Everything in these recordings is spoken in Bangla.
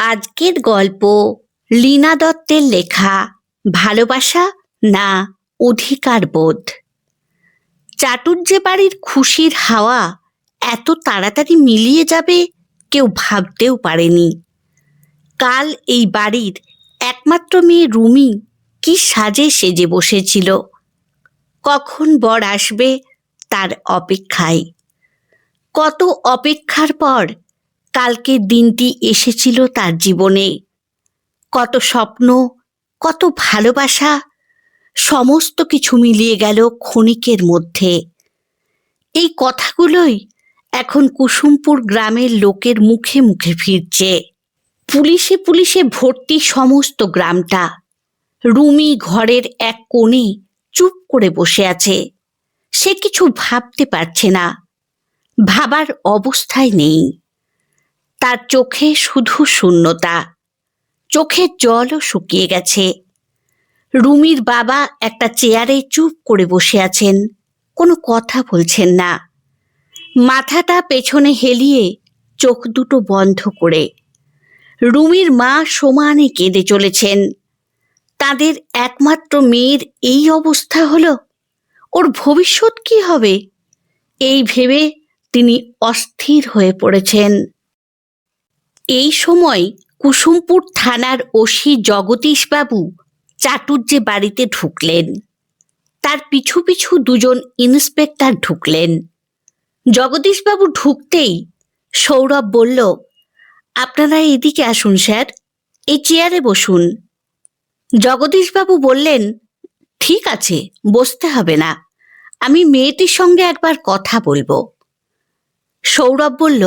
আজকের গল্প লীনা দত্তের লেখা ভালোবাসা না অধিকার বোধ। চাটুর্যে বাড়ির খুশির হাওয়া এত তাড়াতাড়ি মিলিয়ে যাবে কেউ ভাবতেও পারেনি। কাল এই বাড়ির একমাত্র মেয়ে রুমি কি সাজে সেজে বসেছিল, কখন বর আসবে তার অপেক্ষায়। কত অপেক্ষার পর কালকের দিনটি এসেছিল তার জীবনে। কত স্বপ্ন, কত ভালোবাসা, সমস্ত কিছু মিলিয়ে গেল ক্ষণিকের মধ্যে। এই কথাগুলোই এখন কুসুমপুর গ্রামের লোকের মুখে মুখে ফিরছে। পুলিশে পুলিশে ভর্তি সমস্ত গ্রামটা। রুমি ঘরের এক কোণে চুপ করে বসে আছে। সে কিছু ভাবতে পারছে না, ভাবার অবস্থায় নেই। তার চোখে শুধু শূন্যতা, চোখের জলও শুকিয়ে গেছে। রুমির বাবা একটা চেয়ারে চুপ করে বসে আছেন, কোনো কথা বলছেন না, মাথাটা পেছনে হেলিয়ে চোখ দুটো বন্ধ করে। রুমির মা সমানে কেঁদে চলেছেন। তাদের একমাত্র মেয়ের এই অবস্থা হলো, ওর ভবিষ্যৎ কি হবে এই ভেবে তিনি অস্থির হয়ে পড়েছেন। এই সময় কুসুমপুর থানার ওসি জগদীশবাবু চাটুর্যে বাড়িতে ঢুকলেন। তার পিছু পিছু দুজন ইন্সপেক্টর ঢুকলেন। জগদীশবাবু ঢুকতেই সৌরভ বলল, আপনারা এদিকে আসুন স্যার, এই চেয়ারে বসুন। জগদীশবাবু বললেন, ঠিক আছে, বসতে হবে না, আমি মেয়েটির সঙ্গে একবার কথা বলবো। সৌরভ বলল,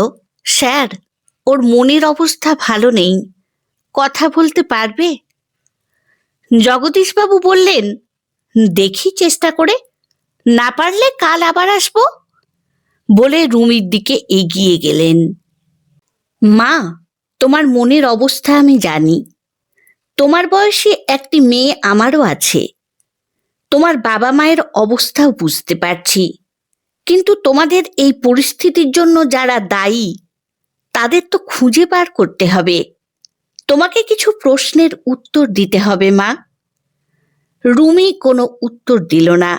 স্যার, ওর মনের অবস্থা ভালো নেই, কথা বলতে পারবে? জগদীশবাবু বললেন, দেখি চেষ্টা করে, না পারলে কাল আবার আসবো, বলে রুমির দিকে এগিয়ে গেলেন। মা, তোমার মনের অবস্থা আমি জানি। তোমার বয়সী একটি মেয়ে আমারও আছে। তোমার বাবা মায়ের অবস্থাও বুঝতে পারছি, কিন্তু তোমাদের এই পরিস্থিতির জন্য যারা দায়ী তাদের তো খুঁজে বার করতে হবে। তোমাকে কিছু প্রশ্নের উত্তর দিতে হবে মা। রুমি কোনো উত্তর দিল না,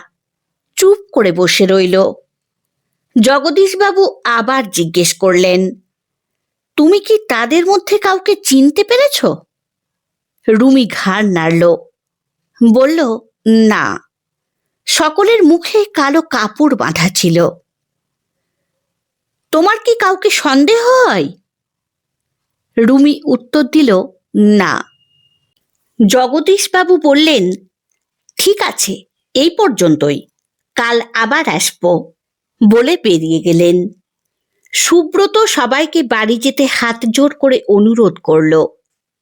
চুপ করে বসে রইল। জগদীশবাবু আবার জিজ্ঞেস করলেন, তুমি কি তাদের মধ্যে কাউকে চিনতে পেরেছ? রুমি ঘাড় নাড়ল, বলল, না, সকলের মুখে কালো কাপড় বাঁধা ছিল। তোমার কি কাউকে সন্দেহ হয়? রুমি উত্তর দিল, না। জগদীশবাবু বললেন, ঠিক আছে, এই পর্যন্তই, কাল আবার আসবো, বলে বেরিয়ে গেলেন। সুব্রত সবাইকে বাড়ি যেতে হাত জোর করে অনুরোধ করল,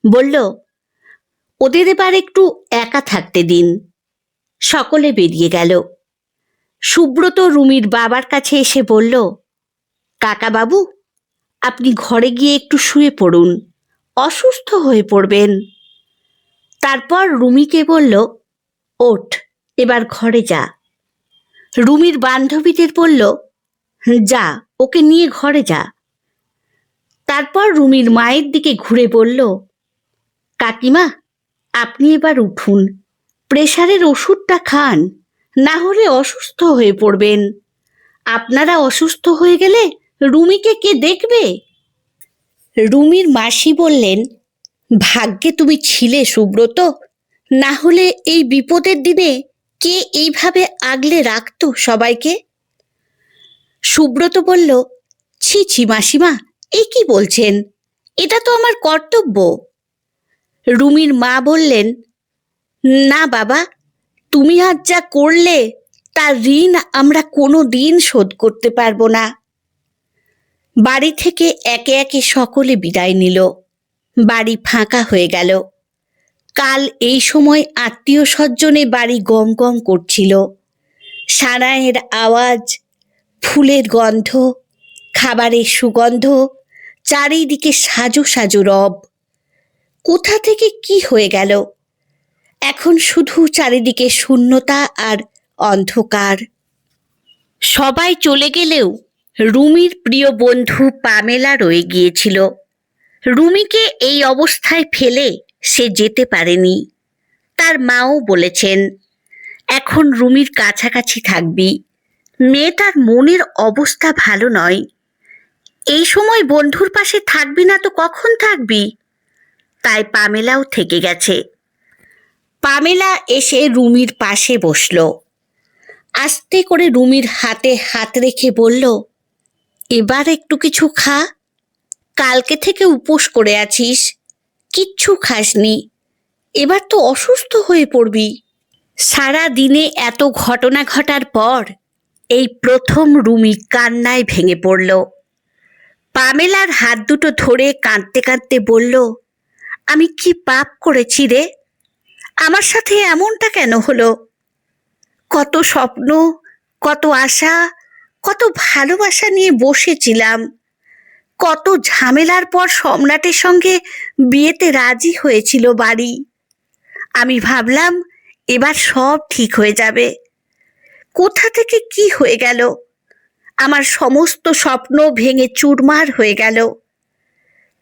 বলল, ওদের এবার একটু একা থাকতে দিন। সকলে বেরিয়ে গেল। সুব্রত রুমির বাবার কাছে এসে বলল, কাকা বাবু, আপনি ঘরে গিয়ে একটু শুয়ে পড়ুন, অসুস্থ হয়ে পড়বেন। তারপর রুমিকে বলল, ওঠ, এবার ঘরে যা। রুমির বান্ধবীদের বলল, যা, ওকে নিয়ে ঘরে যা। তারপর রুমির মায়ের দিকে ঘুরে বলল, কাকিমা, আপনি এবার উঠুন, প্রেসারের ওষুধটা খান, না হলে অসুস্থ হয়ে পড়বেন। আপনারা অসুস্থ হয়ে গেলে রুমিকে কে দেখবে? রুমির মাসি বললেন, ভাগ্যে তুমি ছিলে সুব্রত, না হলে এই বিপদের দিনে কে এইভাবে আগলে রাখতো সবাইকে? সুব্রত বলল, ছি ছি মাসিমা, এই কি বলছেন, এটা তো আমার কর্তব্য। রুমির মা বললেন, না বাবা, তুমি আজ যা করলে তার ঋণ আমরা কোনো দিন শোধ করতে পারবো না। বাড়ি থেকে একে একে সকলে বিদায় নিল। বাড়ি ফাঁকা হয়ে গেল। কাল এই সময় আত্মীয় স্বজনে বাড়ি গম গম করছিল। সানাইয়ের আওয়াজ, ফুলের গন্ধ, খাবারের সুগন্ধ, চারিদিকে সাজো সাজো রব। কোথা থেকে কি হয়ে গেল? এখন শুধু চারিদিকে শূন্যতা আর অন্ধকার। সবাই চলে গেলেও রুমির প্রিয় বন্ধু পামেলা রয়ে গিয়েছিল। রুমিকে এই অবস্থায় ফেলে সে যেতে পারেনি। তার মাও বলেছেন, এখন রুমির কাছাকাছি থাকবি, মেয়েটার মনের অবস্থা ভালো নয়, এই সময় বন্ধুর পাশে থাকবি না তো কখন থাকবি? তাই পামেলাও থেকে গেছে। পামেলা এসে রুমির পাশে বসল। আস্তে করে রুমির হাতে হাত রেখে বলল, এবার একটু কিছু খা, কালকে থেকে উপোস করে আছিস, কিচ্ছু খাসনি, এবার তো অসুস্থ হয়ে পড়বি। সারা দিনে এত ঘটনা ঘটার পর এই প্রথম রুমি কান্নায় ভেঙে পড়ল। পামেলার হাত দুটো ধরে কাঁদতে কাঁদতে বলল, আমি কি পাপ করেছি রে? আমার সাথে এমনটা কেন হলো? কত স্বপ্ন, কত আশা, কত ভালোবাসা নিয়ে বসেছিলাম, কত ঝামেলার পর সম্রাটের সঙ্গে বিয়েতে রাজি হয়েছিল বাড়ি। আমি ভাবলাম এবার সব ঠিক হয়ে যাবে, কোথা থেকে কি হয়ে গেল? আমার সমস্ত স্বপ্ন ভেঙে চুরমার হয়ে গেল।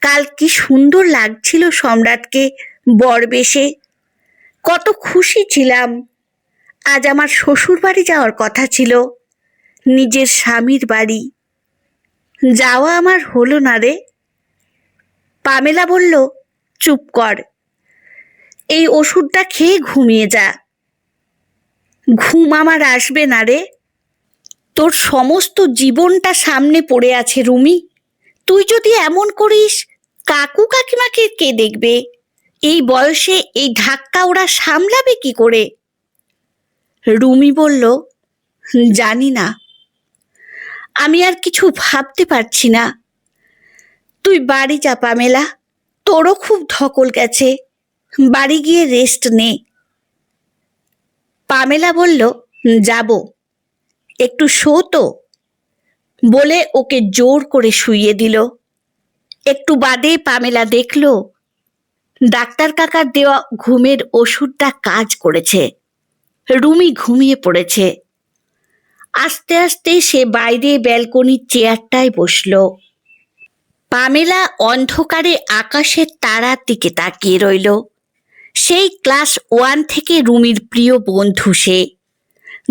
কাল কি সুন্দর লাগছিল সম্রাটকে বর বেশে, কত খুশি ছিলাম। আজ আমার শ্বশুর বাড়ি যাওয়ার কথা ছিল, নিজের স্বামীর বাড়ি, যাওয়া আমার হলো না রে। পামেলা বলল, চুপ কর, এই ওষুধটা খেয়ে ঘুমিয়ে যা। ঘুম আমার আসবে না রে, তোর সমস্ত জীবনটা সামনে পড়ে আছে রুমি, তুই যদি এমন করিস কাকু কাকিমাকে কে দেখবে? এই বয়সে এই ধাক্কা ওরা সামলাবে কি করে? রুমি বলল, জানি না, আমি আর কিছু ভাবতে পারছি না। তুই বাড়ি যা পামেলা, তোরও খুব ধকল গেছে, বাড়ি গিয়ে রেস্ট নে। পামেলা বলল, যাব, একটু শো তো, বলে ওকে জোর করে শুইয়ে দিল। একটু বাদে পামেলা দেখল ডাক্তার কাকার দেওয়া ঘুমের ওষুধটা কাজ করেছে। রুমি ঘুমিয়ে পড়েছে। আস্তে আস্তে সে বাইরে ব্যালকনির চেয়ারটায় বসল। পামেলা অন্ধকারে আকাশের তারার দিকে তাকিয়ে রইল। সেই ক্লাস 1 থেকে রুমির প্রিয় বন্ধু সে।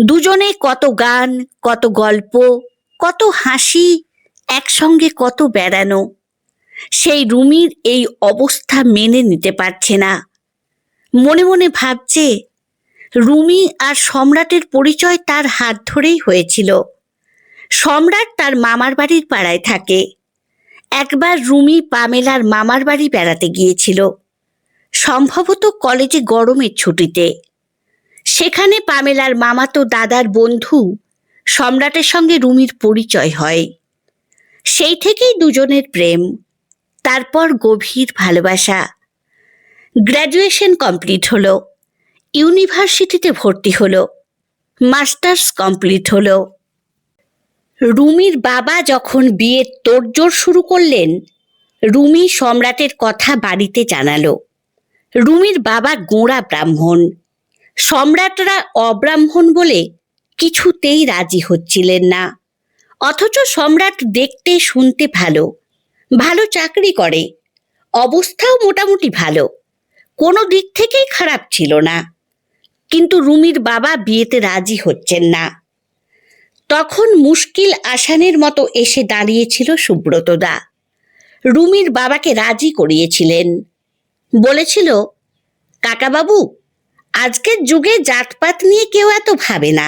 দুজনে কত গান, কত গল্প, কত হাসি, একসঙ্গে কত বেড়ানো। সেই রুমির এই অবস্থা মেনে নিতে পারছে না। মনে মনে ভাবছে, রুমি আর সম্রাটের পরিচয় তার হাত ধরেই হয়েছিল। সম্রাট তার মামার বাড়ির পাড়ায় থাকে। একবার রুমি পামেলার মামার বাড়ি বেড়াতে গিয়েছিল, সম্ভবত কলেজে গরমের ছুটিতে। সেখানে পামেলার মামাতো দাদার বন্ধু সম্রাটের সঙ্গে রুমির পরিচয় হয়। সেই থেকেই দুজনের প্রেম, তারপর গভীর ভালোবাসা। গ্র্যাজুয়েশন কমপ্লিট হলো, ইউনিভার্সিটিতে ভর্তি হলো, মাস্টার্স কমপ্লিট হলো। রুমির বাবা যখন বিয়ের তোড়জোড় শুরু করলেন, রুমি সম্রাটের কথা বাড়িতে জানালো। রুমির বাবা গোঁড়া ব্রাহ্মণ, সম্রাটরা অব্রাহ্মণ বলে কিছুতেই রাজি হচ্ছিলেন না। অথচ সম্রাট দেখতে শুনতে ভালো, ভালো চাকরি করে, অবস্থাও মোটামুটি ভালো, কোনো দিক থেকেই খারাপ ছিল না। কিন্তু রুমির বাবা বিয়েতে রাজি হচ্ছেন না। তখন মুশকিল আসানের মতো এসে দাঁড়িয়েছিল সুব্রতদা। রুমির বাবাকে রাজি করিয়েছিলেন। বলেছিল, কাকাবাবু, আজকের যুগে জাতপাত নিয়ে কেউ এত ভাবে না।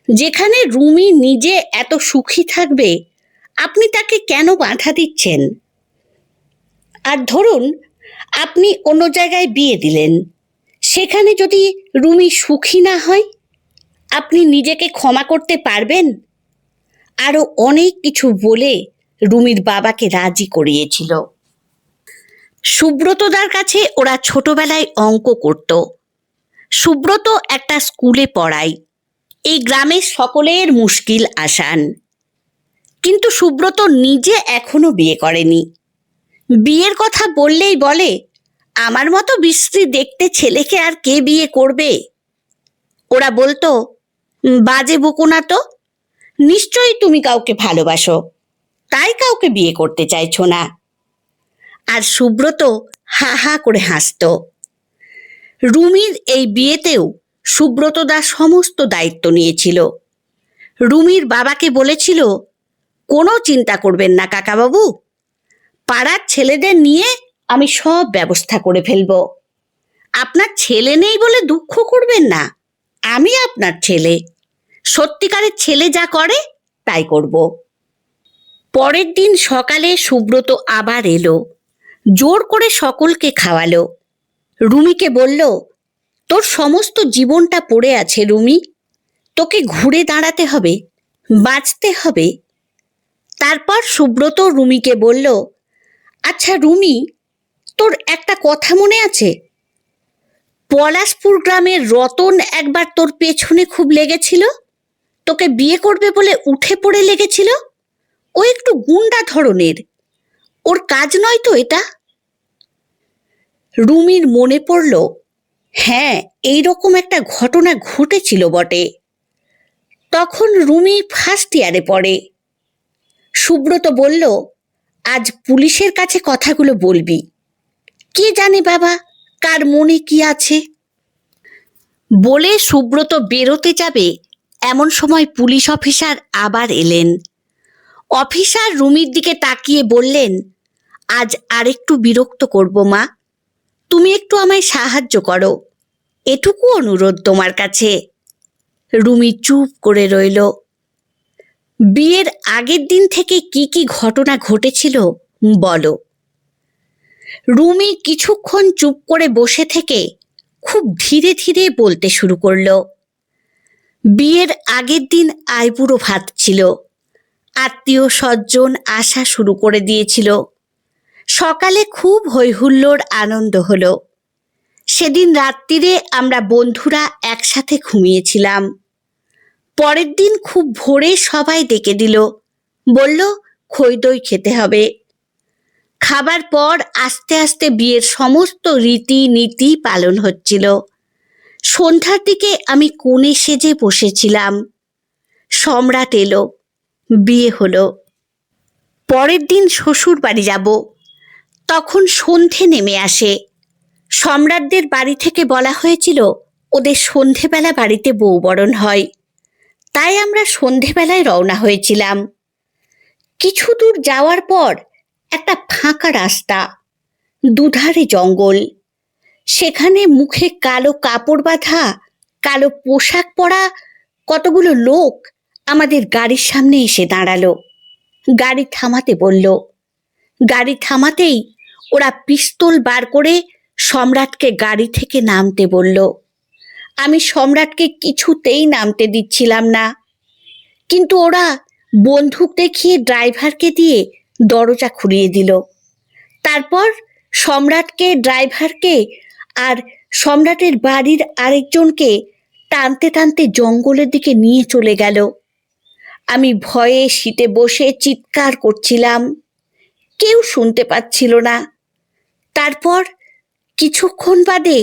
যেখানে রুমি নিজে এত সুখী থাকবে, আপনি তাকে কেন বাধা দিচ্ছেন? আর ধরুন আপনি অন্য জায়গায় বিয়ে দিলেন, সেখানে যদি রুমি সুখী না হয়, আপনি নিজেকে ক্ষমা করতে পারবেন? আরও অনেক কিছু বলে রুমির বাবাকে রাজি করিয়েছিল। সুব্রতদার কাছে ওরা ছোটবেলায় অঙ্ক করত। সুব্রত একটা স্কুলে পড়ায়, এই গ্রামের সকলের মুশকিল আসান। কিন্তু সুব্রত নিজে এখনো বিয়ে করেনি। বিয়ের কথা বললেই বলে, আমার মতো বিশ্রী দেখতে ছেলেকে আর কে বিয়ে করবে? ওরা বলতো, বাজে বকো না তো, নিশ্চয়ই তুমি কাউকে ভালোবাসো, তাই কাউকে বিয়ে করতে চাইছো না। আর সুব্রত হা হা করে হাসত। রুমির এই বিয়েতেও সুব্রত দা সমস্ত দায়িত্ব নিয়েছিল। রুমির বাবাকে বলেছিল, কোনো চিন্তা করবেন না কাকাবাবু, পাড়ার ছেলেদের নিয়ে আমি সব ব্যবস্থা করে ফেলব। আপনার ছেলে নেই বলে দুঃখ করবেন না, আমি আপনার ছেলে, সত্যিকারের ছেলে যা করে তাই করব। পরের দিন সকালে সুব্রত আবার এলো, জোর করে সকলকে খাওয়ালো। রুমিকে বলল, তোর সমস্ত জীবনটা পড়ে আছে রুমি, তোকে ঘুরে দাঁড়াতে হবে, বাঁচতে হবে। তারপর সুব্রত রুমিকে বলল, আচ্ছা রুমি, তোর একটা কথা মনে আছে? পলাশপুর গ্রামের রতন একবার তোর পেছনে খুব লেগেছিল, তোকে বিয়ে করবে বলে উঠে পড়ে লেগেছিল। ও একটু গুন্ডা ধরনের, ওর কাজ নয় তো এটা? রুমির মনে পড়ল, হ্যাঁ এইরকম একটা ঘটনা ঘটেছিল বটে। তখন রুমি ফার্স্ট ইয়ারে পড়ে। সুব্রত বলল, আজ পুলিশের কাছে কথাগুলো বলবি, কে জানে বাবা কার মনে কি আছে। বলে সুব্রত বেরোতে যাবে, এমন সময় পুলিশ অফিসার আবার এলেন। অফিসার রুমির দিকে তাকিয়ে বললেন, আজ আরেকটু বিরক্ত করব মা, তুমি একটু আমায় সাহায্য করো, এটুকু অনুরোধ তোমার কাছে। রুমি চুপ করে রইল। বিয়ের আগের দিন থেকে কি কি ঘটনা ঘটেছিল বলো। রুমি কিছুক্ষণ চুপ করে বসে থেকে খুব ধীরে ধীরে বলতে শুরু করলো। বিয়ের আগের দিন আইবুড়ো ভাত ছিল, আত্মীয় স্বজন আসা শুরু করে দিয়েছিল। সকালে খুব হৈহুল্লোড় আনন্দ হলো। সেদিন রাত্রিরে আমরা বন্ধুরা একসাথে ঘুমিয়েছিলাম। পরের দিন খুব ভোরে সবাই ডেকে দিল, বলল খই দই খেতে হবে। খাবার পর আস্তে আস্তে বিয়ের সমস্ত রীতি নীতি পালন হচ্ছিল। সন্ধ্যার দিকে আমি কোণে সেজে বসেছিলাম। সম্রাট এলো, বিয়ে হলো। পরের দিন শ্বশুর বাড়ি যাব। তখন সন্ধে নেমে আসে। সম্রাটদের বাড়ি থেকে বলা হয়েছিল ওদের সন্ধেবেলা বাড়িতে বৌবরণ হয়, তাই আমরা সন্ধেবেলায় রওনা হয়েছিলাম। কিছু দূর যাওয়ার পর একটা ফাঁকা রাস্তা, দুধারে জঙ্গল। সেখানে মুখে কালো কাপড় বাঁধা, কালো পোশাক পরা কতগুলো লোক আমাদের গাড়ির সামনে এসে দাঁড়ালো। গাড়ি থামাতে বলল। গাড়ি থামাতেই ওরা পিস্তল বার করে সম্রাটকে গাড়ি থেকে নামতে বলল। আমি সম্রাটকে কিছুতেই নামতে দিচ্ছিলাম না, কিন্তু ওরা বন্দুক দেখিয়ে ড্রাইভারকে দিয়ে দরজা খুলিয়ে দিল। তারপর সম্রাটকে, ড্রাইভারকে আর সম্রাটের বাড়ির আরেকজনকে টানতে টানতে জঙ্গলের দিকে নিয়ে চলে গেল। আমি ভয়ে সিটে বসে চিৎকার করছিলাম, কেউ শুনতে পাচ্ছিল না। তারপর কিছুক্ষণ বাদে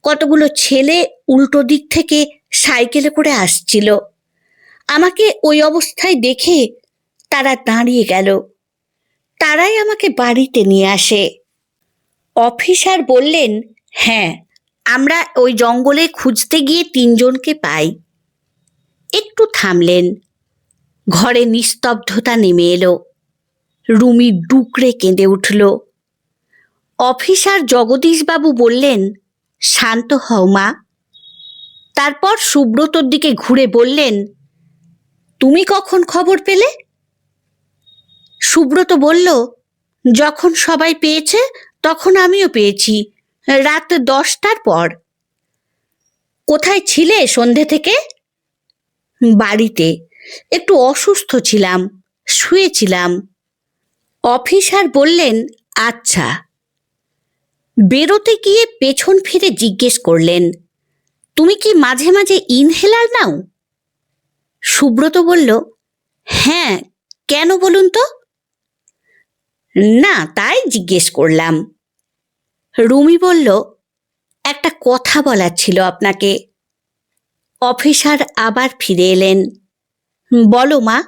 কতগুলো ছেলে উল্টো দিক থেকে সাইকেলে করে আসছিল। আমাকে ওই অবস্থায় দেখে তারা দাঁড়িয়ে গেল। তারাই আমাকে বাড়িতে নিয়ে আসে। অফিসার বললেন, হ্যাঁ আমরা ওই জঙ্গলে খুঁজতে গিয়ে 3 জনকে পাই। একটু থামলেন। ঘরে নিস্তব্ধতা নেমে এলো। রুমি ডুকরে কেঁদে উঠল। অফিসার জগদীশবাবু বললেন, শান্ত হও মা। তারপর সুব্রতর দিকে ঘুরে বললেন, তুমি কখন খবর পেলে? সুব্রত বলল, যখন সবাই পেয়েছে তখন আমিও পেয়েছি, রাত 10টার পর। কোথায় ছিলে সন্ধে থেকে? বাড়িতে, একটু অসুস্থ ছিলাম, শুয়েছিলাম। অফিসার বললেন, আচ্ছা। বেরোতে গিয়ে পেছন ফিরে জিজ্ঞেস করলেন, তুমি কি মাঝে মাঝে ইনহেলার নাও? সুব্রত বলল, হ্যাঁ, কেন বলুন তো? না, তাই জিজ্ঞেস করলাম। রুমি বলল, একটা কথা বলার ছিল আপনাকে। অফিসার আবার ফিরে এলেন। বলো মা।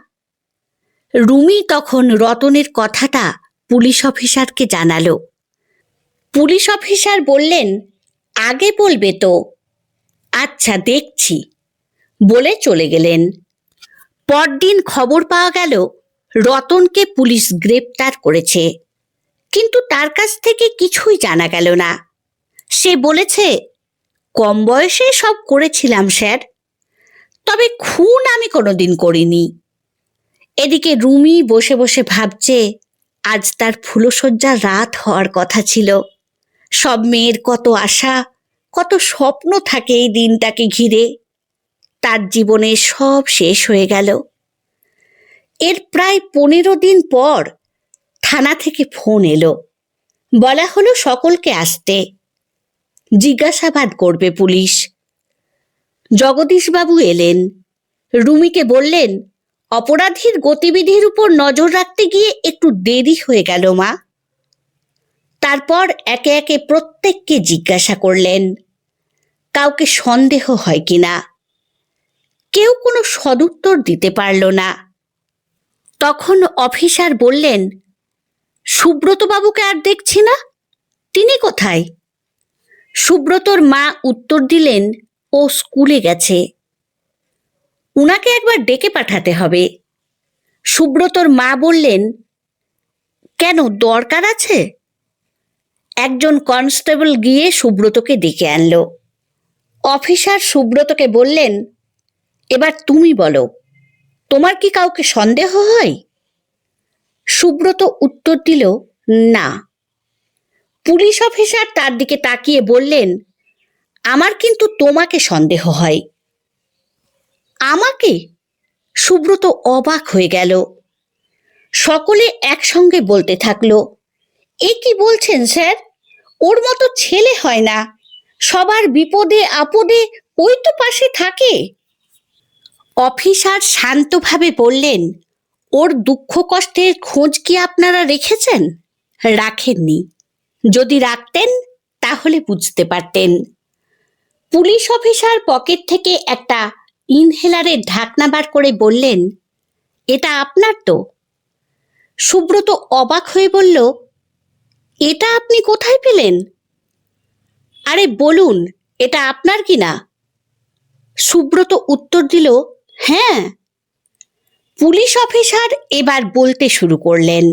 রুমি তখন রতনের কথাটা পুলিশ অফিসারকে জানালো। পুলিশ অফিসার বললেন, আগে বলবে তো। আচ্ছা, দেখছি, বলে চলে গেলেন। পরদিন খবর পাওয়া গেল রতনকে পুলিশ গ্রেপ্তার করেছে, কিন্তু তার কাছ থেকে কিছুই জানা গেল না। সে বলেছে, কম বয়সে সব করেছিলাম স্যার, তবে খুন আমি কোনোদিন করিনি। এদিকে রুমি বসে বসে ভাবছে, আজ তার ফুলশয্যার রাত হওয়ার কথা ছিল। সব মেয়ের কত আশা, কত স্বপ্ন থাকে এই দিনটাকে ঘিরে। তার জীবনে সব শেষ হয়ে গেল। এর প্রায় 15 দিন পর থানা থেকে ফোন এলো। বলা হলো সকলকে আসতে, জিজ্ঞাসাবাদ করবে পুলিশ। জগদীশবাবু এলেন। রুমিকে বললেন, অপরাধীর গতিবিধির উপর নজর রাখতে গিয়ে একটু দেরি হয়ে গেল মা। তারপর একে একে প্রত্যেককে জিজ্ঞাসা করলেন, কাউকে সন্দেহ হয় কিনা। কেউ কোনো সদুত্তর দিতে পারল না। তখন অফিসার বললেন, সুব্রতবাবুকে আর দেখছি না, তিনি কোথায়? সুব্রতর মা উত্তর দিলেন, ও স্কুলে গেছে, উনাকে একবার ডেকে পাঠাতে হবে। সুব্রতর মা বললেন, কেন, দরকার আছে? একজন কনস্টেবল গিয়ে সুব্রতকে ডেকে আনলো। অফিসার সুব্রতকে বললেন, এবার তুমি বলো, তোমার কি কাউকে সন্দেহ হয়? সুব্রত উত্তর দিল, না। পুলিশ অফিসার তার দিকে তাকিয়ে বললেন, আমার কিন্তু তোমাকে সন্দেহ হয়। আমাকে? সুব্রত অবাক হয়ে গেল। সকলে একসঙ্গে বলতে থাকলো, এ কি বলছেন স্যার? ওর মতো ছেলে হয় না, সবার বিপদে আপদে ওই তো পাশে থাকে। অফিসার শান্তভাবে বললেন, ওর দুঃখ কষ্টের খোঁজ কি আপনারা রেখেছেন? রাখেননি। যদি রাখতেন তাহলে বুঝতে পারতেন। পুলিশ অফিসার পকেট থেকে একটা ইনহেলারের ঢাকনা বার করে বললেন, এটা আপনার তো? সুব্রত অবাক হয়ে বলল, এটা আপনি কোথায় পেলেন? আরে বলুন, এটা আপনার কিনা? সুব্রত উত্তর দিল, হ্যাঁ। পুলিশ অফিসার এবার বলতে শুরু করলেন,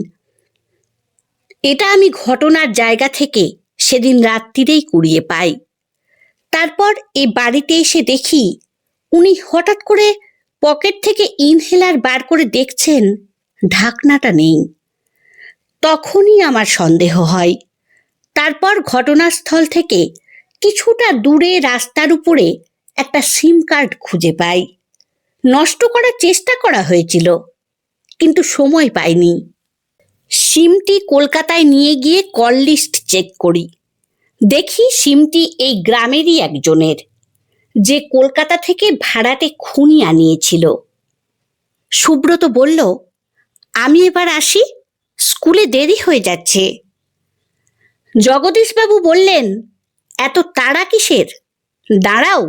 এটা আমি ঘটনার জায়গা থেকে সেদিন রাত্রিরেই কুড়িয়ে পাই। তারপর এই বাড়িতে এসে দেখি উনি হঠাৎ করে পকেট থেকে ইনহেলার বার করে দেখছেন ঢাকনাটা নেই। তখনই আমার সন্দেহ হয়। তারপর ঘটনাস্থল থেকে কিছুটা দূরে রাস্তার উপরে একটা সিম কার্ড খুঁজে পাই। নষ্ট করার চেষ্টা করা হয়েছিল, কিন্তু সময় পাইনি। সিমটি কলকাতায় নিয়ে গিয়ে কল লিস্ট চেক করি। দেখি সিমটি এই গ্রামেরই একজনের, যে কলকাতা থেকে ভাড়াটে খুনি আনিয়েছিল। সুব্রত বলল, আমি এবার আসি, স্কুলে দেরি হয়ে যাচ্ছে। জগদীশবাবু বললেন, এত তাড়া কিসের? দাঁড়াও,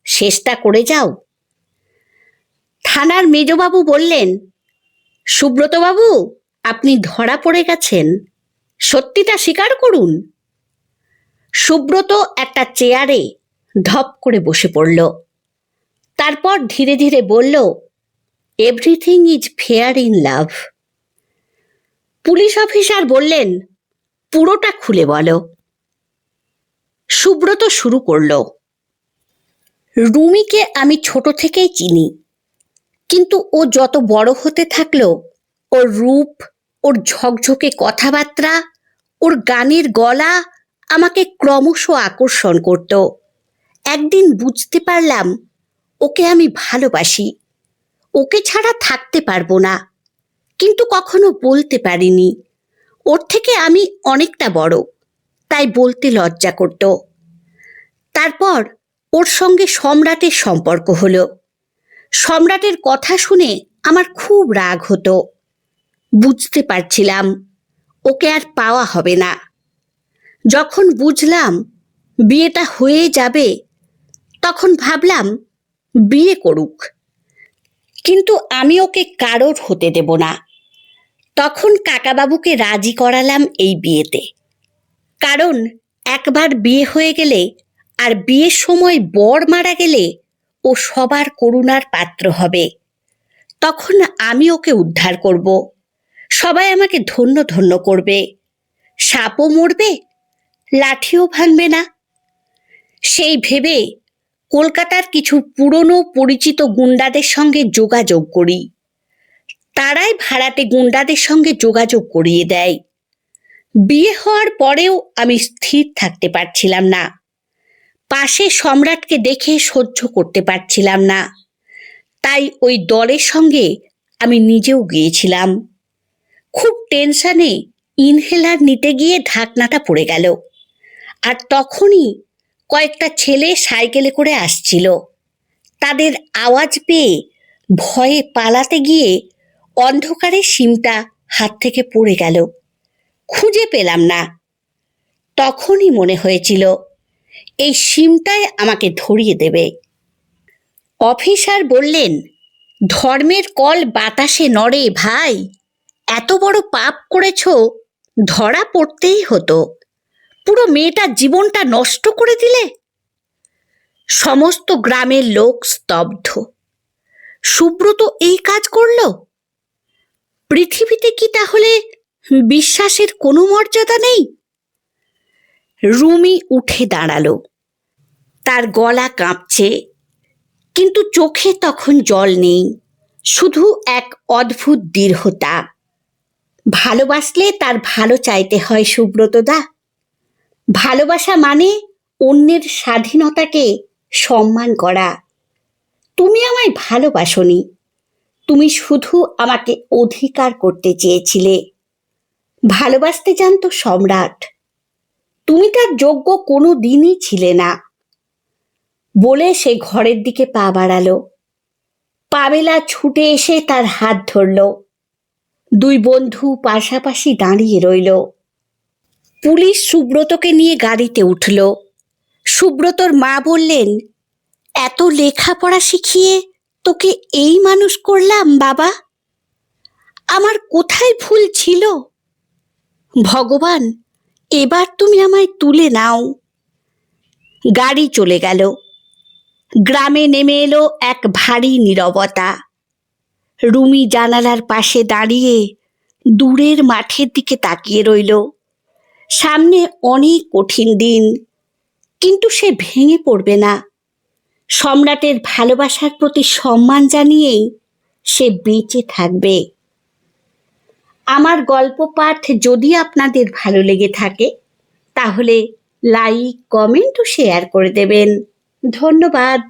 শেষটা করে যাও। থানার মেজবাবু বললেন, সুব্রতবাবু, আপনি ধরা পড়ে গেছেন, সত্যিটা স্বীকার করুন। সুব্রত একটা চেয়ারে ধপ করে বসে পড়ল। তারপর ধীরে ধীরে বলল, everything is fair in love. Police officer বললেন, পুরোটা খুলে বলো। সুব্রত শুরু করল, রুমিকে আমি ছোট থেকেই চিনি, কিন্তু ও যত বড় হতে থাকলো, ওর রূপ, ওর ঝকঝকে কথাবার্তা, ওর গানের গলা আমাকে ক্রমশ আকর্ষণ করত। একদিন বুঝতে পারলাম ওকে আমি ভালোবাসি, ওকে ছাড়া থাকতে পারবো না, কিন্তু কখনো বলতে পারিনি। ওর থেকে আমি অনেকটা বড়, তাই বলতে লজ্জা করত। তারপর ওর সঙ্গে সম্রাটের সম্পর্ক হলো। সম্রাটের কথা শুনে আমার খুব রাগ হতো। বুঝতে পারছিলাম ওকে আর পাওয়া হবে না। যখন বুঝলাম বিয়েটা হয়ে যাবে, তখন ভাবলাম বিয়ে করুক, কিন্তু আমি ওকে কারোর হতে দেব না। তখন কাকাবাবুকে রাজি করালাম এই বিয়েতে, কারণ একবার বিয়ে হয়ে গেলে আর বিয়ের সময় বর মারা গেলে ও সবার করুণার পাত্র হবে। তখন আমি ওকে উদ্ধার করব। সবাই আমাকে ধন্য ধন্য করবে। সাপও মরবে, লাঠিও ভাঙবে না। সেই ভেবে কলকাতার কিছু পুরনো পরিচিত গুন্ডাদের সঙ্গে যোগাযোগ করি। তারাই ভাড়াটে গুন্ডাদের সঙ্গে যোগাযোগ করিয়ে দেয়। বিয়ে হওয়ার পরেও আমি স্থির থাকতে পারছিলাম না। পাশে সম্রাটকে দেখে সহ্য করতে পারছিলাম না। তাই ওই দলের সঙ্গে আমি নিজেও গিয়েছিলাম। খুব টেনশনে ইনহেলার নিতে গিয়ে ঢাকনাটা পড়ে গেল। আর তখনই কয়েকটা ছেলে সাইকেলে করে আসছিল। তাদের আওয়াজ পেয়ে ভয়ে পালাতে গিয়ে অন্ধকারে সিমটা হাত থেকে পড়ে গেল। খুঁজে পেলাম না। তখনই মনে হয়েছিল এই সিমটাই আমাকে ধরিয়ে দেবে। অফিসার বললেন, ধর্মের কল বাতাসে নড়ে ভাই, এত বড় পাপ করেছ, ধরা পড়তেই হতো। পুরো মেয়েটার জীবনটা নষ্ট করে দিলে। সমস্ত গ্রামের লোক স্তব্ধ। সুব্রত এই কাজ করল? পৃথিবীতে কি তাহলে বিশ্বাসের কোনো মর্যাদা নেই? রুমি উঠে দাঁড়ালো। তার গলা কাঁপছে, কিন্তু চোখে তখন জল নেই, শুধু এক অদ্ভুত দৃঢ়তা। ভালোবাসলে তার ভালো চাইতে হয় সুব্রতদা। ভালোবাসা মানে অন্যের স্বাধীনতাকে সম্মান করা। তুমি আমায় ভালোবাসোনি, তুমি শুধু আমাকে অধিকার করতে চেয়েছিলে। ভালোবাসতে জানতো সম্রাট, তুমি তার যোগ্য কোনো দিনই ছিলে না। বলে সে ঘরের দিকে পা বাড়ালো। পামেলা ছুটে এসে তার হাত ধরল। দুই বন্ধু পাশাপাশি দাঁড়িয়ে রইল। পুলিশ সুব্রতকে নিয়ে গাড়িতে উঠল। সুব্রতর মা বললেন, এত লেখাপড়া শিখিয়ে তোকে এই মানুষ করলাম বাবা, আমার কোথায় ভুল ছিল? ভগবান, এবার তুমি আমায় তুলে নাও। গাড়ি চলে গেল। গ্রামে নেমে এলো এক ভারী নীরবতা। রুমি জানালার পাশে দাঁড়িয়ে দূরের মাঠের দিকে তাকিয়ে রইল। সামনে অনেক কঠিন দিন, কিন্তু সে ভেঙে পড়বে না। সম্রাটের ভালোবাসার প্রতি সম্মান জানিয়েই সে বেঁচে থাকবে। আমার গল্প পাঠ যদি আপনাদের ভালো লেগে থাকে তাহলে লাইক, কমেন্ট ও শেয়ার করে দেবেন। ধন্যবাদ।